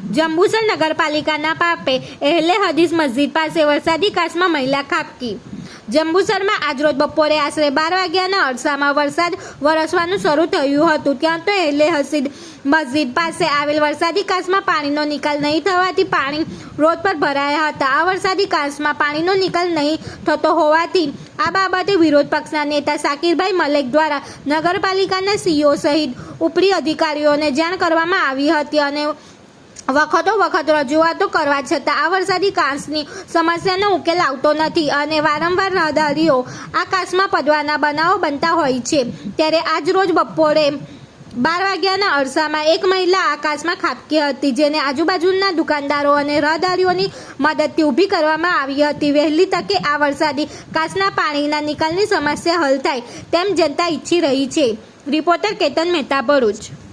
જંબુસર નગરપાલિકાના પાપે અહેલે હદીસ મસ્જિદ પાસે વરસાદી કાચમાં મહિલા ખાબકી। જંબુસરમાં આજરોજ બપોરે આશરે 12 વાગ્યાના અરસામાં વરસાદ વરસવાનું શરૂ થયું હતું। ત્યાં તો અહેલે હદીસ મસ્જિદ પાસે આવેલ વરસાદી કાચમાં પાણીનો નિકાલ નહીં થવાથી પાણી રોડ પર ભરાયા હતા। આ વરસાદી કાચમાં પાણીનો નિકાલ નહીં થતો હોવાથી આ બાબતે વિરોધ પક્ષના નેતા શાકિરભાઈ મલેક દ્વારા નગરપાલિકાના સીઈઓ સહિત ઉપરી અધિકારીઓને જાણ કરવામાં આવી હતી અને વખત રજૂઆતો કરવા છતાં આ વરસાદી કાચની સમસ્યાનો ઉકેલ આવતો નથી અને વારંવાર રાહદારીઓ આ કાચમાં પડવાના બનાવો બનતા હોય છે। ત્યારે આજ રોજ બપોરે 12 વાગ્યાના અરસામાં એક મહિલા આ કાચમાં ખાબકી હતી, જેને આજુબાજુના દુકાનદારો અને રાહદારીઓની મદદથી ઊભી કરવામાં આવી હતી। વહેલી તકે આ વરસાદી કાચના પાણીના નિકાલની સમસ્યા હલ થાય તેમ જનતા ઈચ્છી રહી છે। રિપોર્ટર કેતન મહેતા, ભરૂચ।